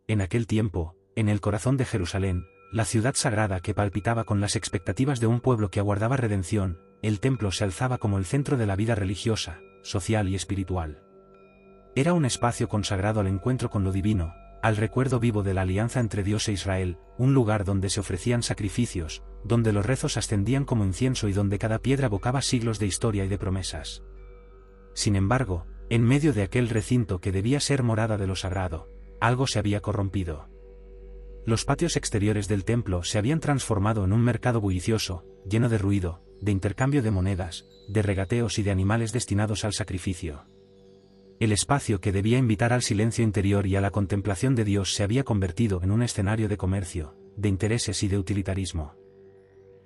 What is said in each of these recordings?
En aquel tiempo, en el corazón de Jerusalén, la ciudad sagrada que palpitaba con las expectativas de un pueblo que aguardaba redención, el templo se alzaba como el centro de la vida religiosa, social y espiritual. Era un espacio consagrado al encuentro con lo divino, al recuerdo vivo de la alianza entre Dios e Israel, un lugar donde se ofrecían sacrificios, donde los rezos ascendían como incienso y donde cada piedra evocaba siglos de historia y de promesas. Sin embargo, en medio de aquel recinto que debía ser morada de lo sagrado, algo se había corrompido. Los patios exteriores del templo se habían transformado en un mercado bullicioso, lleno de ruido, de intercambio de monedas, de regateos y de animales destinados al sacrificio. El espacio que debía invitar al silencio interior y a la contemplación de Dios se había convertido en un escenario de comercio, de intereses y de utilitarismo.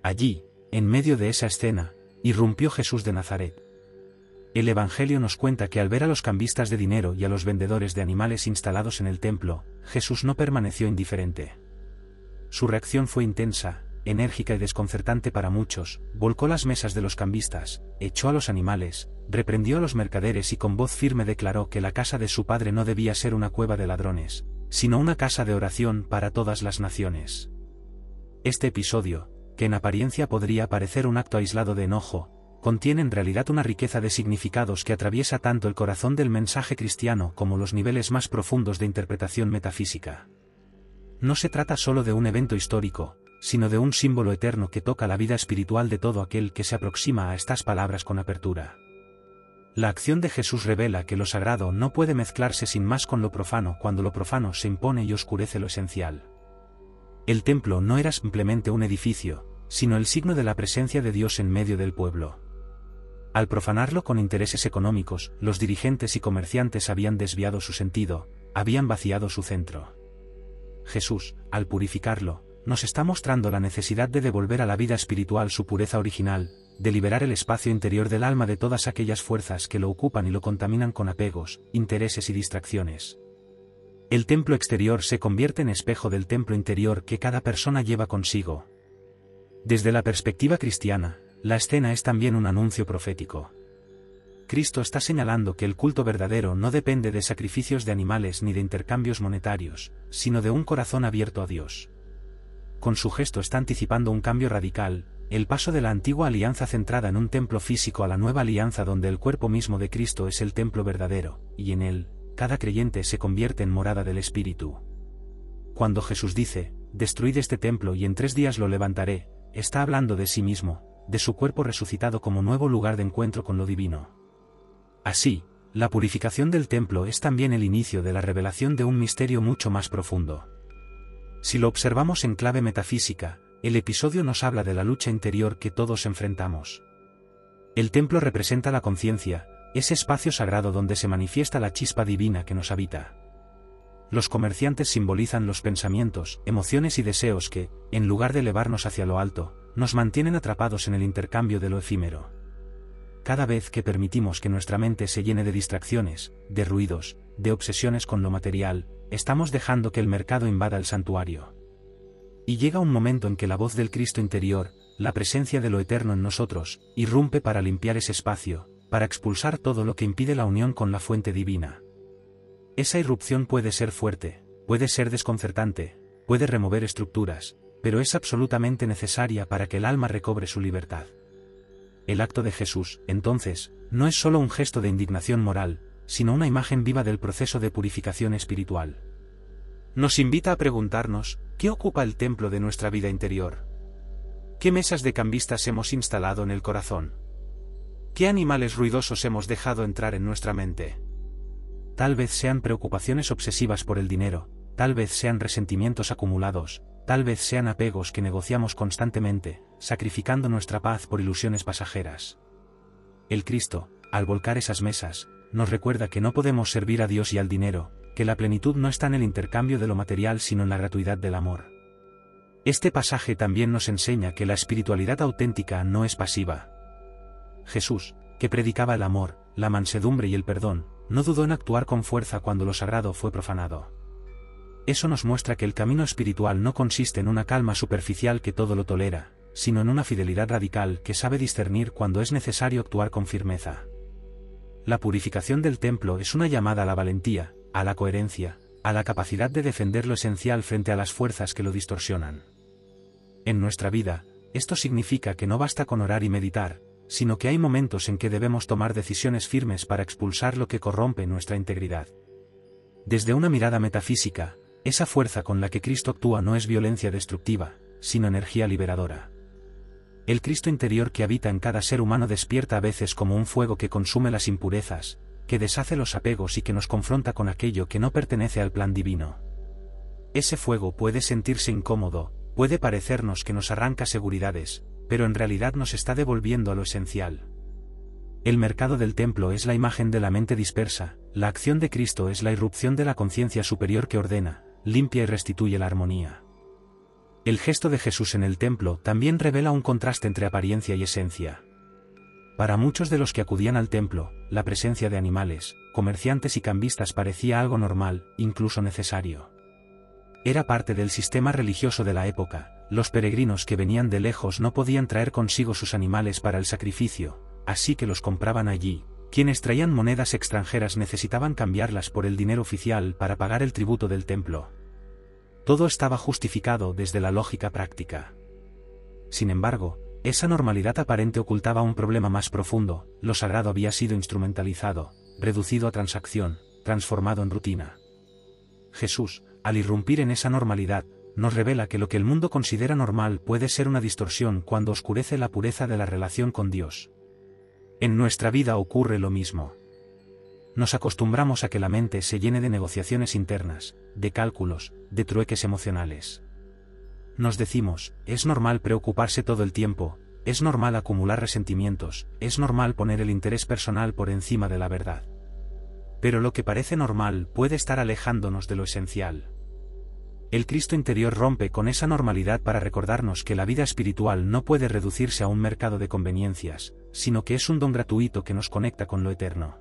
Allí, en medio de esa escena, irrumpió Jesús de Nazaret. El Evangelio nos cuenta que al ver a los cambistas de dinero y a los vendedores de animales instalados en el templo, Jesús no permaneció indiferente. Su reacción fue intensa, enérgica y desconcertante para muchos, volcó las mesas de los cambistas, echó a los animales, reprendió a los mercaderes y con voz firme declaró que la casa de su padre no debía ser una cueva de ladrones, sino una casa de oración para todas las naciones. Este episodio, que en apariencia podría parecer un acto aislado de enojo, contiene en realidad una riqueza de significados que atraviesa tanto el corazón del mensaje cristiano como los niveles más profundos de interpretación metafísica. No se trata solo de un evento histórico, sino de un símbolo eterno que toca la vida espiritual de todo aquel que se aproxima a estas palabras con apertura. La acción de Jesús revela que lo sagrado no puede mezclarse sin más con lo profano cuando lo profano se impone y oscurece lo esencial. El templo no era simplemente un edificio, sino el signo de la presencia de Dios en medio del pueblo. Al profanarlo con intereses económicos, los dirigentes y comerciantes habían desviado su sentido, habían vaciado su centro. Jesús, al purificarlo, nos está mostrando la necesidad de devolver a la vida espiritual su pureza original, de liberar el espacio interior del alma de todas aquellas fuerzas que lo ocupan y lo contaminan con apegos, intereses y distracciones. El templo exterior se convierte en espejo del templo interior que cada persona lleva consigo. Desde la perspectiva cristiana, la escena es también un anuncio profético. Cristo está señalando que el culto verdadero no depende de sacrificios de animales ni de intercambios monetarios, sino de un corazón abierto a Dios. Con su gesto está anticipando un cambio radical, el paso de la antigua alianza centrada en un templo físico a la nueva alianza donde el cuerpo mismo de Cristo es el templo verdadero, y en él, cada creyente se convierte en morada del Espíritu. Cuando Jesús dice, «Destruid este templo y en 3 días lo levantaré», está hablando de sí mismo, de su cuerpo resucitado como nuevo lugar de encuentro con lo divino. Así, la purificación del templo es también el inicio de la revelación de un misterio mucho más profundo. Si lo observamos en clave metafísica, el episodio nos habla de la lucha interior que todos enfrentamos. El templo representa la conciencia, ese espacio sagrado donde se manifiesta la chispa divina que nos habita. Los comerciantes simbolizan los pensamientos, emociones y deseos que, en lugar de elevarnos hacia lo alto, nos mantienen atrapados en el intercambio de lo efímero. Cada vez que permitimos que nuestra mente se llene de distracciones, de ruidos, de obsesiones con lo material, estamos dejando que el mercado invada el santuario. Y llega un momento en que la voz del Cristo interior, la presencia de lo eterno en nosotros, irrumpe para limpiar ese espacio, para expulsar todo lo que impide la unión con la fuente divina. Esa irrupción puede ser fuerte, puede ser desconcertante, puede remover estructuras, pero es absolutamente necesaria para que el alma recobre su libertad. El acto de Jesús, entonces, no es solo un gesto de indignación moral, sino una imagen viva del proceso de purificación espiritual. Nos invita a preguntarnos, ¿qué ocupa el templo de nuestra vida interior? ¿Qué mesas de cambistas hemos instalado en el corazón? ¿Qué animales ruidosos hemos dejado entrar en nuestra mente? Tal vez sean preocupaciones obsesivas por el dinero, tal vez sean resentimientos acumulados, tal vez sean apegos que negociamos constantemente, sacrificando nuestra paz por ilusiones pasajeras. El Cristo, al volcar esas mesas, nos recuerda que no podemos servir a Dios y al dinero, que la plenitud no está en el intercambio de lo material sino en la gratuidad del amor. Este pasaje también nos enseña que la espiritualidad auténtica no es pasiva. Jesús, que predicaba el amor, la mansedumbre y el perdón, no dudó en actuar con fuerza cuando lo sagrado fue profanado. Eso nos muestra que el camino espiritual no consiste en una calma superficial que todo lo tolera, sino en una fidelidad radical que sabe discernir cuando es necesario actuar con firmeza. La purificación del templo es una llamada a la valentía, a la coherencia, a la capacidad de defender lo esencial frente a las fuerzas que lo distorsionan. En nuestra vida, esto significa que no basta con orar y meditar, sino que hay momentos en que debemos tomar decisiones firmes para expulsar lo que corrompe nuestra integridad. Desde una mirada metafísica, esa fuerza con la que Cristo actúa no es violencia destructiva, sino energía liberadora. El Cristo interior que habita en cada ser humano despierta a veces como un fuego que consume las impurezas, que deshace los apegos y que nos confronta con aquello que no pertenece al plan divino. Ese fuego puede sentirse incómodo, puede parecernos que nos arranca seguridades, pero en realidad nos está devolviendo a lo esencial. El mercado del templo es la imagen de la mente dispersa, la acción de Cristo es la irrupción de la conciencia superior que ordena, limpia y restituye la armonía. El gesto de Jesús en el templo también revela un contraste entre apariencia y esencia. Para muchos de los que acudían al templo, la presencia de animales, comerciantes y cambistas parecía algo normal, incluso necesario. Era parte del sistema religioso de la época, los peregrinos que venían de lejos no podían traer consigo sus animales para el sacrificio, así que los compraban allí. Quienes traían monedas extranjeras necesitaban cambiarlas por el dinero oficial para pagar el tributo del templo. Todo estaba justificado desde la lógica práctica. Sin embargo, esa normalidad aparente ocultaba un problema más profundo: lo sagrado había sido instrumentalizado, reducido a transacción, transformado en rutina. Jesús, al irrumpir en esa normalidad, nos revela que lo que el mundo considera normal puede ser una distorsión cuando oscurece la pureza de la relación con Dios. En nuestra vida ocurre lo mismo. Nos acostumbramos a que la mente se llene de negociaciones internas, de cálculos, de trueques emocionales. Nos decimos, es normal preocuparse todo el tiempo, es normal acumular resentimientos, es normal poner el interés personal por encima de la verdad. Pero lo que parece normal puede estar alejándonos de lo esencial. El Cristo interior rompe con esa normalidad para recordarnos que la vida espiritual no puede reducirse a un mercado de conveniencias, sino que es un don gratuito que nos conecta con lo eterno.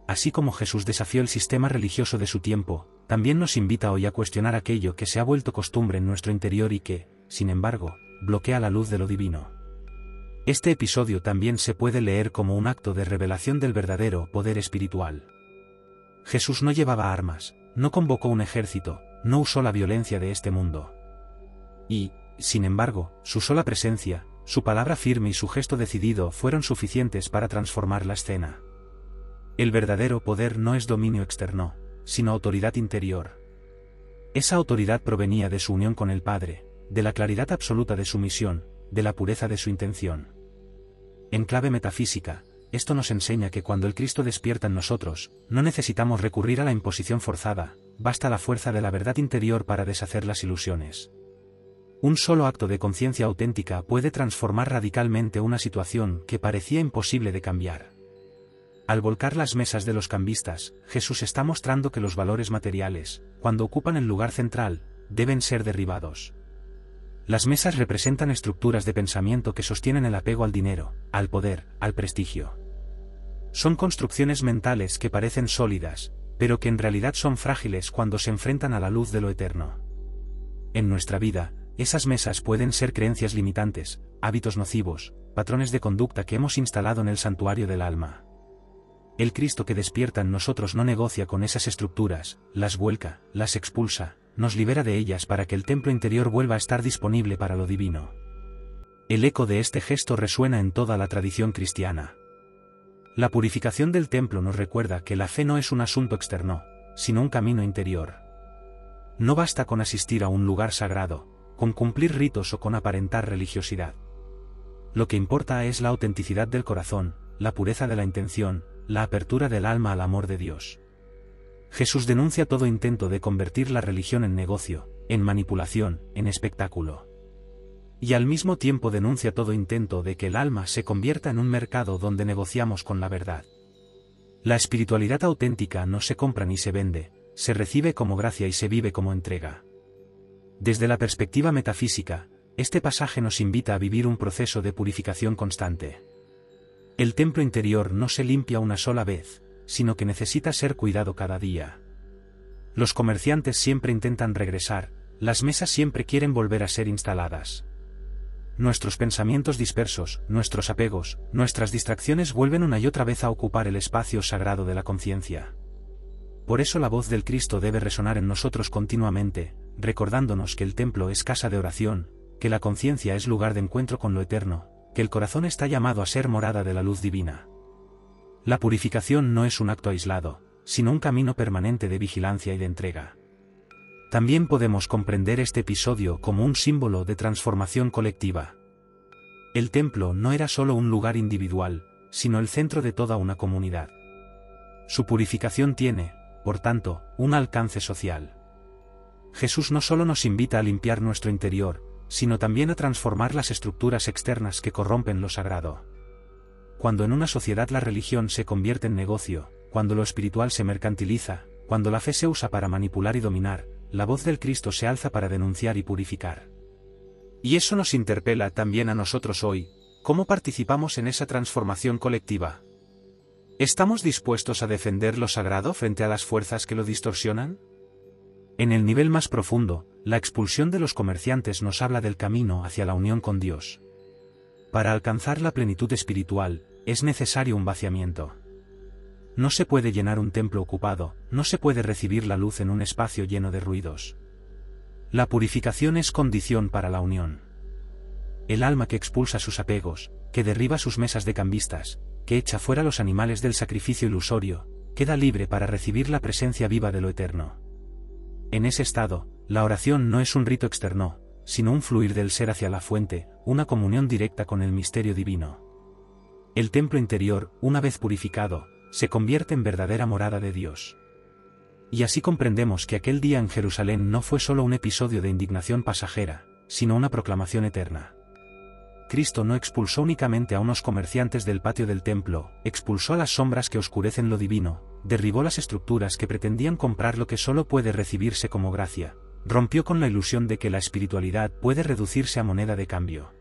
Así como Jesús desafió el sistema religioso de su tiempo, también nos invita hoy a cuestionar aquello que se ha vuelto costumbre en nuestro interior y que, sin embargo, bloquea la luz de lo divino. Este episodio también se puede leer como un acto de revelación del verdadero poder espiritual. Jesús no llevaba armas, no convocó un ejército, no usó la violencia de este mundo. Y, sin embargo, su sola presencia, su palabra firme y su gesto decidido fueron suficientes para transformar la escena. El verdadero poder no es dominio externo, sino autoridad interior. Esa autoridad provenía de su unión con el Padre, de la claridad absoluta de su misión, de la pureza de su intención. En clave metafísica, esto nos enseña que cuando el Cristo despierta en nosotros, no necesitamos recurrir a la imposición forzada, basta la fuerza de la verdad interior para deshacer las ilusiones. Un solo acto de conciencia auténtica puede transformar radicalmente una situación que parecía imposible de cambiar. Al volcar las mesas de los cambistas, Jesús está mostrando que los valores materiales, cuando ocupan el lugar central, deben ser derribados. Las mesas representan estructuras de pensamiento que sostienen el apego al dinero, al poder, al prestigio. Son construcciones mentales que parecen sólidas, pero que en realidad son frágiles cuando se enfrentan a la luz de lo eterno. En nuestra vida, esas mesas pueden ser creencias limitantes, hábitos nocivos, patrones de conducta que hemos instalado en el santuario del alma. El Cristo que despierta en nosotros no negocia con esas estructuras, las vuelca, las expulsa, nos libera de ellas para que el templo interior vuelva a estar disponible para lo divino. El eco de este gesto resuena en toda la tradición cristiana. La purificación del templo nos recuerda que la fe no es un asunto externo, sino un camino interior. No basta con asistir a un lugar sagrado, con cumplir ritos o con aparentar religiosidad. Lo que importa es la autenticidad del corazón, la pureza de la intención, la apertura del alma al amor de Dios. Jesús denuncia todo intento de convertir la religión en negocio, en manipulación, en espectáculo. Y al mismo tiempo denuncia todo intento de que el alma se convierta en un mercado donde negociamos con la verdad. La espiritualidad auténtica no se compra ni se vende, se recibe como gracia y se vive como entrega. Desde la perspectiva metafísica, este pasaje nos invita a vivir un proceso de purificación constante. El templo interior no se limpia una sola vez, sino que necesita ser cuidado cada día. Los comerciantes siempre intentan regresar, las mesas siempre quieren volver a ser instaladas. Nuestros pensamientos dispersos, nuestros apegos, nuestras distracciones vuelven una y otra vez a ocupar el espacio sagrado de la conciencia. Por eso la voz del Cristo debe resonar en nosotros continuamente, recordándonos que el templo es casa de oración, que la conciencia es lugar de encuentro con lo eterno, que el corazón está llamado a ser morada de la luz divina. La purificación no es un acto aislado, sino un camino permanente de vigilancia y de entrega. También podemos comprender este episodio como un símbolo de transformación colectiva. El templo no era solo un lugar individual, sino el centro de toda una comunidad. Su purificación tiene, por tanto, un alcance social. Jesús no solo nos invita a limpiar nuestro interior, sino también a transformar las estructuras externas que corrompen lo sagrado. Cuando en una sociedad la religión se convierte en negocio, cuando lo espiritual se mercantiliza, cuando la fe se usa para manipular y dominar, la voz del Cristo se alza para denunciar y purificar. Y eso nos interpela también a nosotros hoy. ¿Cómo participamos en esa transformación colectiva? ¿Estamos dispuestos a defender lo sagrado frente a las fuerzas que lo distorsionan? En el nivel más profundo, la expulsión de los comerciantes nos habla del camino hacia la unión con Dios. Para alcanzar la plenitud espiritual, es necesario un vaciamiento. No se puede llenar un templo ocupado, no se puede recibir la luz en un espacio lleno de ruidos. La purificación es condición para la unión. El alma que expulsa sus apegos, que derriba sus mesas de cambistas, que echa fuera los animales del sacrificio ilusorio, queda libre para recibir la presencia viva de lo eterno. En ese estado, la oración no es un rito externo, sino un fluir del ser hacia la fuente, una comunión directa con el misterio divino. El templo interior, una vez purificado, se convierte en verdadera morada de Dios. Y así comprendemos que aquel día en Jerusalén no fue solo un episodio de indignación pasajera, sino una proclamación eterna. Cristo no expulsó únicamente a unos comerciantes del patio del templo, expulsó a las sombras que oscurecen lo divino, derribó las estructuras que pretendían comprar lo que solo puede recibirse como gracia, rompió con la ilusión de que la espiritualidad puede reducirse a moneda de cambio.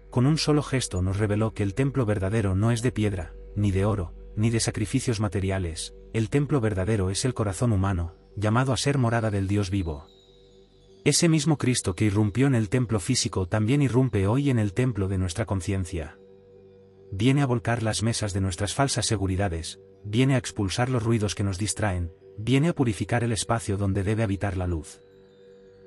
Con un solo gesto nos reveló que el templo verdadero no es de piedra, ni de oro, ni de sacrificios materiales. El templo verdadero es el corazón humano, llamado a ser morada del Dios vivo. Ese mismo Cristo que irrumpió en el templo físico también irrumpe hoy en el templo de nuestra conciencia. Viene a volcar las mesas de nuestras falsas seguridades, viene a expulsar los ruidos que nos distraen, viene a purificar el espacio donde debe habitar la luz.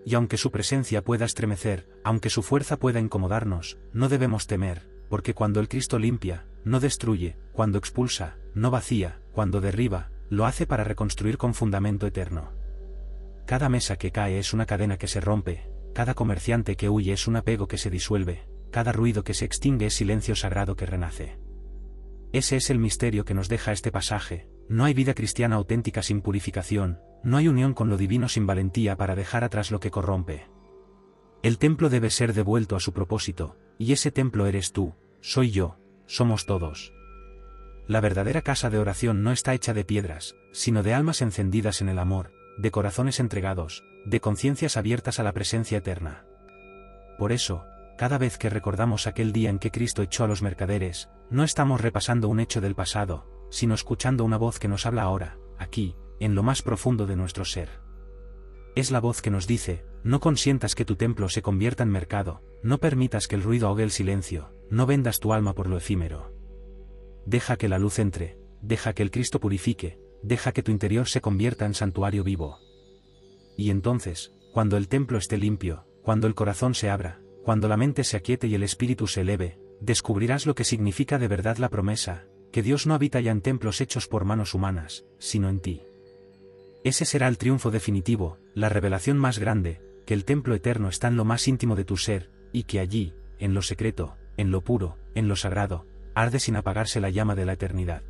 Y aunque su presencia pueda estremecer, aunque su fuerza pueda incomodarnos, no debemos temer, porque cuando el Cristo limpia, no destruye, cuando expulsa, no vacía, cuando derriba, lo hace para reconstruir con fundamento eterno. Cada mesa que cae es una cadena que se rompe, cada comerciante que huye es un apego que se disuelve, cada ruido que se extingue es silencio sagrado que renace. Ese es el misterio que nos deja este pasaje. No hay vida cristiana auténtica sin purificación, no hay unión con lo divino sin valentía para dejar atrás lo que corrompe. El templo debe ser devuelto a su propósito, y ese templo eres tú, soy yo, somos todos. La verdadera casa de oración no está hecha de piedras, sino de almas encendidas en el amor, de corazones entregados, de conciencias abiertas a la presencia eterna. Por eso, cada vez que recordamos aquel día en que Cristo echó a los mercaderes, no estamos repasando un hecho del pasado, sino escuchando una voz que nos habla ahora, aquí, en lo más profundo de nuestro ser. Es la voz que nos dice: no consientas que tu templo se convierta en mercado, no permitas que el ruido ahogue el silencio, no vendas tu alma por lo efímero. Deja que la luz entre, deja que el Cristo purifique, deja que tu interior se convierta en santuario vivo. Y entonces, cuando el templo esté limpio, cuando el corazón se abra, cuando la mente se aquiete y el espíritu se eleve, descubrirás lo que significa de verdad la promesa, que Dios no habita ya en templos hechos por manos humanas, sino en ti. Ese será el triunfo definitivo, la revelación más grande, que el templo eterno está en lo más íntimo de tu ser, y que allí, en lo secreto, en lo puro, en lo sagrado, arde sin apagarse la llama de la eternidad.